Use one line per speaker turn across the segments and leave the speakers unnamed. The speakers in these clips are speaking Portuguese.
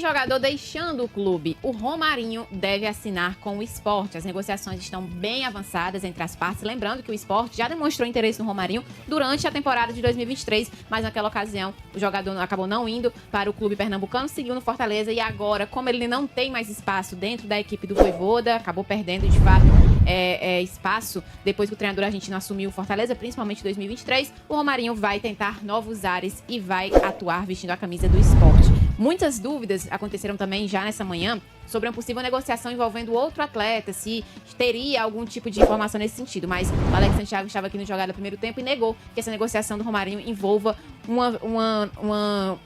Jogador deixando o clube, o Romarinho deve assinar com o Sport. As negociações estão bem avançadas entre as partes. Lembrando que o Sport já demonstrou interesse no Romarinho durante a temporada de 2023, mas naquela ocasião o jogador acabou não indo para o clube pernambucano, seguiu no Fortaleza e agora, como ele não tem mais espaço dentro da equipe do Vojvoda, acabou perdendo de fato espaço depois que o treinador argentino assumiu o Fortaleza, principalmente em 2023, o Romarinho vai tentar novos ares e vai atuar vestindo a camisa do Sport. Muitas dúvidas aconteceram também já nessa manhã sobre uma possível negociação envolvendo outro atleta, se teria algum tipo de informação nesse sentido. Mas o Alex Santiago estava aqui no Jogada do Primeiro Tempo e negou que essa negociação do Romarinho envolva uma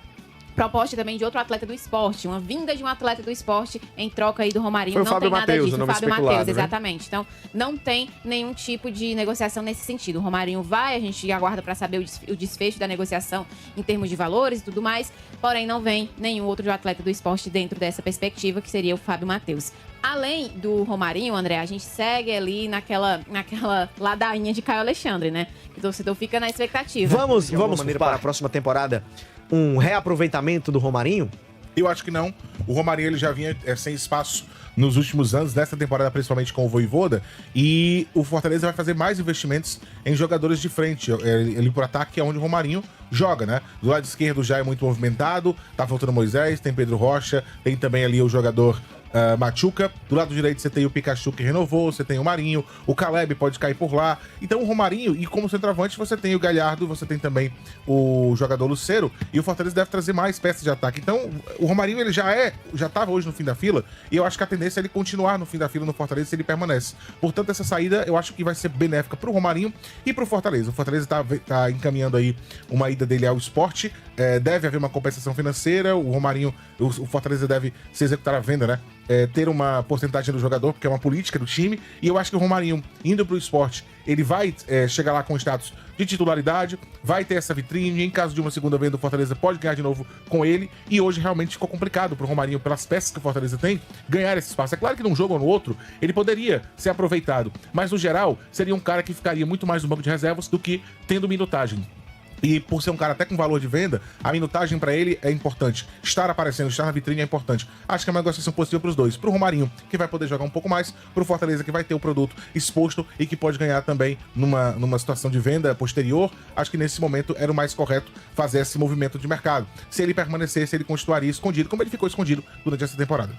proposta também de outro atleta do esporte, uma vinda de um atleta do esporte em troca aí do Romarinho.
Foi o
não
Fábio
tem nada
Mateus,
disso,
o
o
nome
Fábio
especulado,
Mateus,
né?
exatamente. Então, não tem nenhum tipo de negociação nesse sentido. O Romarinho vai, a gente aguarda para saber o desfecho da negociação em termos de valores e tudo mais, porém não vem nenhum outro atleta do esporte dentro dessa perspectiva, que seria o Fábio Mateus. Além do Romarinho, André, a gente segue ali naquela ladainha de Caio Alexandre, né? O torcedor fica na expectativa.
Vamos para a próxima temporada um reaproveitamento do Romarinho?
Eu acho que não. O Romarinho ele já vinha sem espaço nos últimos anos, nessa temporada principalmente com o Vojvoda, e o Fortaleza vai fazer mais investimentos em jogadores de frente, ele por ataque, é onde o Romarinho joga, né? Do lado esquerdo já é muito movimentado, tá faltando Moisés, tem Pedro Rocha, tem também ali o jogador Machuca. Do lado direito você tem o Pikachu que renovou, você tem o Marinho, o Caleb pode cair por lá. Então o Romarinho, e como centroavante você tem o Galhardo, você tem também o jogador Lucero, e o Fortaleza deve trazer mais peças de ataque. Então o Romarinho ele já estava hoje no fim da fila, e eu acho que a tendência é ele continuar no fim da fila no Fortaleza se ele permanece. Portanto, essa saída eu acho que vai ser benéfica pro Romarinho e pro Fortaleza. O Fortaleza tá encaminhando aí uma ida dele ao Sport, deve haver uma compensação financeira, o Romarinho, o Fortaleza deve se executar a venda, né? Ter uma porcentagem do jogador, porque é uma política do time, e eu acho que o Romarinho, indo pro esporte, ele vai chegar lá com status de titularidade, vai ter essa vitrine, em caso de uma segunda venda, o Fortaleza pode ganhar de novo com ele, e hoje realmente ficou complicado pro Romarinho, pelas peças que o Fortaleza tem, ganhar esse espaço. É claro que num jogo ou no outro, ele poderia ser aproveitado, mas no geral, seria um cara que ficaria muito mais no banco de reservas do que tendo minutagem. E por ser um cara até com valor de venda, a minutagem pra ele é importante. Estar aparecendo, estar na vitrine é importante. Acho que é uma negociação positiva pros dois. Pro Romarinho, que vai poder jogar um pouco mais. Pro Fortaleza, que vai ter o produto exposto e que pode ganhar também numa situação de venda posterior. Acho que nesse momento era o mais correto fazer esse movimento de mercado. Se ele permanecesse, ele continuaria escondido, como ele ficou escondido durante essa temporada.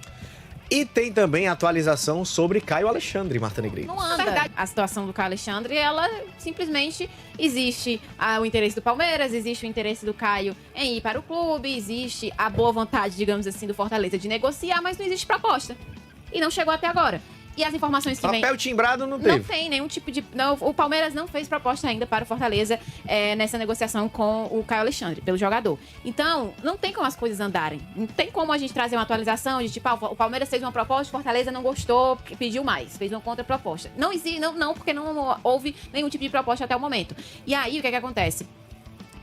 E tem também a atualização sobre Caio Alexandre, Marta Negreiros.
Não anda. Na verdade, a situação do Caio Alexandre, ela simplesmente existe o interesse do Palmeiras, existe o interesse do Caio em ir para o clube, existe a boa vontade, digamos assim, do Fortaleza de negociar, mas não existe proposta. E não chegou até agora. E as informações que vêm...
Papel timbrado não teve.
Não tem nenhum tipo de... Não, o Palmeiras não fez proposta ainda para o Fortaleza nessa negociação com o Caio Alexandre, pelo jogador. Então, não tem como as coisas andarem. Não tem como a gente trazer uma atualização de tipo, o Palmeiras fez uma proposta, o Fortaleza não gostou, pediu mais, fez uma contraproposta. Não existe, não, porque não houve nenhum tipo de proposta até o momento. E aí, o que é que acontece?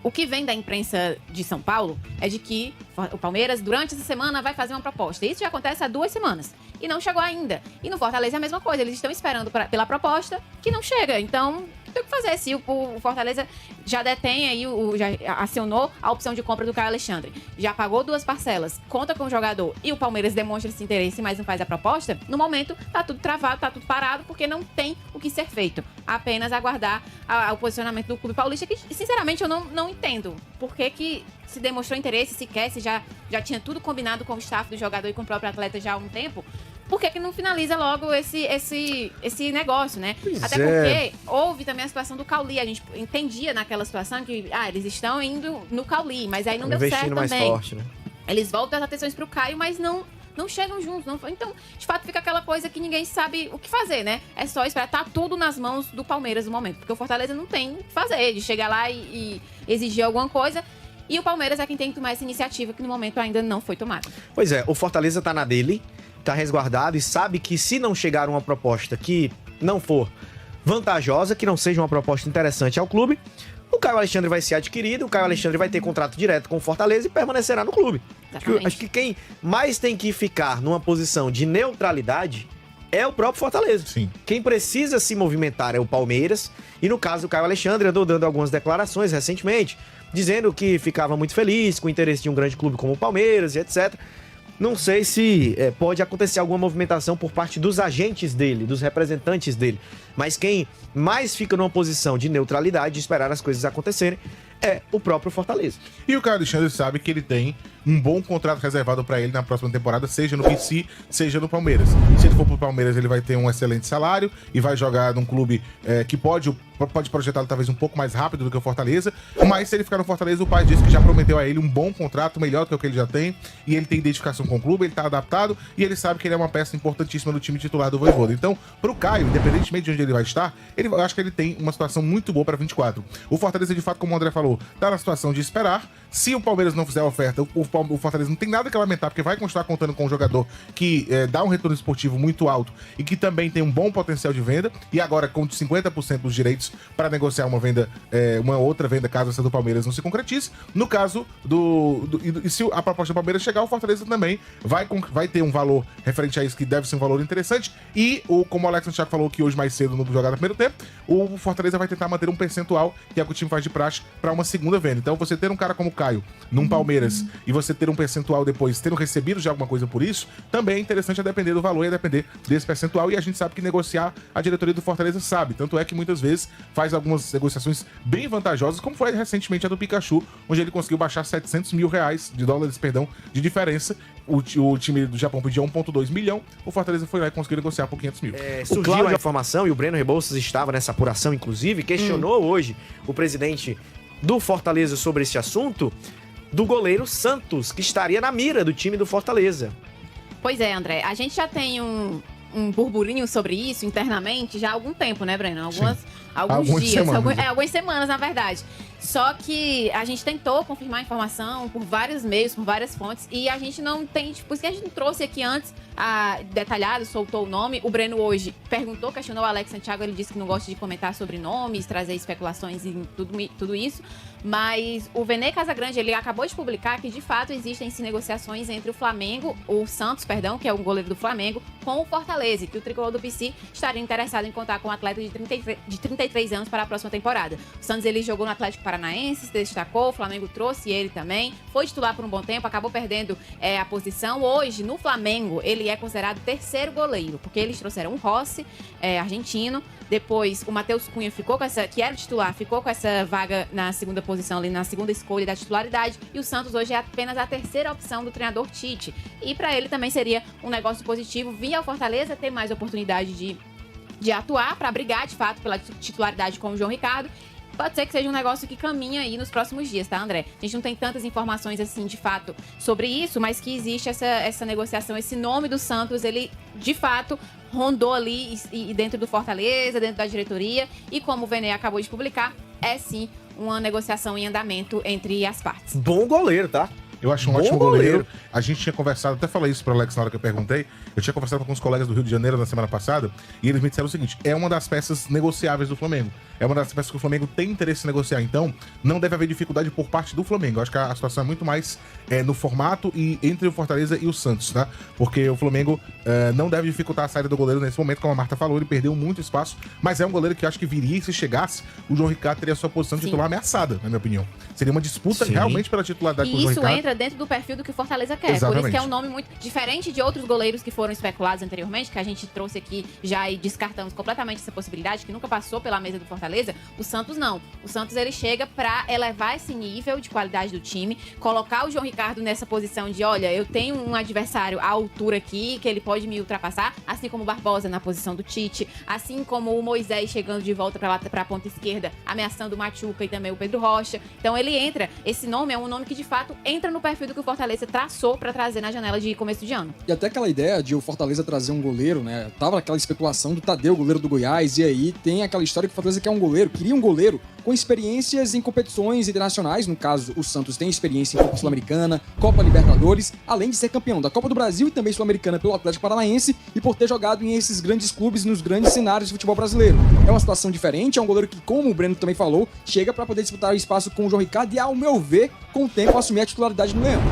O que vem da imprensa de São Paulo é de que o Palmeiras, durante essa semana, vai fazer uma proposta. Isso já acontece há 2 semanas. E não chegou ainda. E no Fortaleza é a mesma coisa. Eles estão esperando pela proposta que não chega. Então, tem o que fazer. Se o Fortaleza já detém aí, já acionou a opção de compra do Caio Alexandre, já pagou 2 parcelas, conta com o jogador e o Palmeiras demonstra esse interesse, mas não faz a proposta, no momento tá tudo travado, tá tudo parado, porque não tem o que ser feito. Apenas aguardar o posicionamento do Clube Paulista, que sinceramente eu não entendo. Por que se demonstrou interesse, se quer, se já tinha tudo combinado com o staff do jogador e com o próprio atleta já há um tempo, por que não finaliza logo esse negócio, né? Até porque houve também a situação do Cauli. A gente entendia naquela situação que eles estão indo no Cauli, mas aí não deu certo também.
Mais forte, né?
Eles voltam as atenções pro Caio, mas não chegam juntos. Então, de fato, fica aquela coisa que ninguém sabe o que fazer, né? É só esperar. Tá tudo nas mãos do Palmeiras no momento, porque o Fortaleza não tem o que fazer, de chegar lá e exigir alguma coisa. E o Palmeiras é quem tem que tomar essa iniciativa, que no momento ainda não foi tomada.
Pois é, o Fortaleza tá na dele, tá resguardado e sabe que se não chegar uma proposta que não for vantajosa, que não seja uma proposta interessante ao clube, o Caio Alexandre vai ser adquirido, o Caio Alexandre vai ter contrato direto com o Fortaleza e permanecerá no clube. Acho que quem mais tem que ficar numa posição de neutralidade é o próprio Fortaleza.
Sim.
Quem precisa se movimentar é o Palmeiras, e no caso do Caio Alexandre andou dando algumas declarações recentemente, dizendo que ficava muito feliz com o interesse de um grande clube como o Palmeiras e etc. Não sei se pode acontecer alguma movimentação por parte dos agentes dele, dos representantes dele. Mas quem mais fica numa posição de neutralidade, de esperar as coisas acontecerem, é o próprio Fortaleza.
E o Caio Alexandre sabe que ele tem um bom contrato reservado para ele na próxima temporada, seja no PC, seja no Palmeiras. Se ele for pro Palmeiras, ele vai ter um excelente salário e vai jogar num clube que pode projetá-lo talvez um pouco mais rápido do que o Fortaleza, mas se ele ficar no Fortaleza, o pai disse que já prometeu a ele um bom contrato, melhor do que o que ele já tem, e ele tem identificação com o clube, ele tá adaptado, e ele sabe que ele é uma peça importantíssima no time titular do Vojvoda. Então, pro Caio, independentemente de onde ele vai estar, eu acho que ele tem uma situação muito boa para 24. O Fortaleza, de fato, como o André falou, tá na situação de esperar. Se o Palmeiras não fizer a oferta, o Fortaleza não tem nada que lamentar, porque vai continuar contando com um jogador que dá um retorno esportivo muito alto e que também tem um bom potencial de venda, e agora com 50% dos direitos para negociar uma outra venda, caso essa do Palmeiras não se concretize. No caso e se a proposta do Palmeiras chegar, o Fortaleza também vai ter um valor referente a isso, que deve ser um valor interessante, e como o Alex Santiago falou que hoje mais cedo no jogada do primeiro tempo, o Fortaleza vai tentar manter um percentual, que é o que o time faz de praxe, para uma segunda venda. Então, você ter um cara como o Caio num Palmeiras e você ter um percentual depois, tendo recebido já alguma coisa por isso, também é interessante, a depender do valor e a depender desse percentual, e a gente sabe que negociar, a diretoria do Fortaleza sabe, tanto é que muitas vezes faz algumas negociações bem vantajosas, como foi recentemente a do Pikachu, onde ele conseguiu baixar 700 mil reais, de diferença. O time do Japão pediu 1,2 milhão, o Fortaleza foi lá e conseguiu negociar por 500 mil.
Surgiu a informação, e o Breno Rebouças estava nessa apuração, inclusive, questionou hoje o presidente do Fortaleza sobre esse assunto, do goleiro Santos, que estaria na mira do time do Fortaleza.
Pois é, André, a gente já tem um burburinho sobre isso internamente já há algum tempo, né, Breno? Alguns dias, algumas semanas, na verdade. Só que a gente tentou confirmar a informação por vários meios, por várias fontes, e a gente não tem, por isso que a gente não trouxe aqui antes detalhado, soltou o nome. O Breno hoje questionou o Alex Santiago, ele disse que não gosta de comentar sobre nomes, trazer especulações e tudo isso. Mas o Vene Casagrande, ele acabou de publicar que, de fato, existem negociações entre o Santos, que é o goleiro do Flamengo, com o Fortaleza, que o tricolor do PC estaria interessado em contar com um atleta de 33 anos para a próxima temporada. O Santos, ele jogou no Atlético Paranaense, se destacou, o Flamengo trouxe ele também, foi titular por um bom tempo, acabou perdendo a posição. Hoje, no Flamengo, ele é considerado terceiro goleiro, porque eles trouxeram o Rossi, argentino, depois o Matheus Cunha que era o titular, ficou com essa vaga na segunda posição, ali na segunda escolha da titularidade, e o Santos hoje é apenas a terceira opção do treinador Tite. E para ele também seria um negócio positivo vir ao Fortaleza, ter mais oportunidade de atuar, para brigar de fato pela titularidade com o João Ricardo. Pode ser que seja um negócio que caminha aí nos próximos dias, tá, André? A gente não tem tantas informações, assim, de fato, sobre isso, mas que existe essa negociação, esse nome do Santos, ele, de fato, rondou ali e dentro do Fortaleza, dentro da diretoria, e como o Vene acabou de publicar, é sim uma negociação em andamento entre as partes.
Bom goleiro, tá?
Eu acho um ótimo goleiro. A gente tinha conversado, até falei isso pro Alex na hora que eu perguntei. Eu tinha conversado com uns colegas do Rio de Janeiro na semana passada, e eles me disseram o seguinte: é uma das peças negociáveis do Flamengo. É uma das peças que o Flamengo tem interesse em negociar. Então, não deve haver dificuldade por parte do Flamengo. Eu acho que a situação é muito mais no formato e entre o Fortaleza e o Santos, tá? Porque o Flamengo não deve dificultar a saída do goleiro nesse momento, como a Marta falou, ele perdeu muito espaço, mas é um goleiro que eu acho que viria, e se chegasse, o João Ricardo teria a sua posição de titular ameaçada, na minha opinião. Seria uma disputa realmente pela titularidade com o João Ricardo.
E isso entra dentro do perfil do que o Fortaleza quer. Exatamente. Por isso que é um nome muito diferente de outros goleiros que foram especulados anteriormente, que a gente trouxe aqui já e descartamos completamente essa possibilidade, que nunca passou pela mesa do Fortaleza. O Santos não. O Santos, ele chega pra elevar esse nível de qualidade do time, colocar o João Ricardo nessa posição de, olha, eu tenho um adversário à altura aqui, que ele pode me ultrapassar, assim como o Barbosa na posição do Tite, assim como o Moisés chegando de volta pra ponta esquerda, ameaçando o Machuca e também o Pedro Rocha. Então ele entra, esse nome é um nome que de fato entra no perfil do que o Fortaleza traçou pra trazer na janela de começo de ano.
E até aquela ideia de o Fortaleza trazer um goleiro, né? Tava aquela especulação do Tadeu, goleiro do Goiás, e aí tem aquela história que o Fortaleza quer um goleiro, queria um goleiro com experiências em competições internacionais. No caso, o Santos tem experiência em Copa Sul-Americana, Copa Libertadores, além de ser campeão da Copa do Brasil e também Sul-Americana pelo Atlético Paranaense, e por ter jogado em esses grandes clubes, nos grandes cenários de futebol brasileiro. É uma situação diferente, é um goleiro que, como o Breno também falou, chega para poder disputar o espaço com o João Ricardo e, ao meu ver, com o tempo, assumir a titularidade no Leão.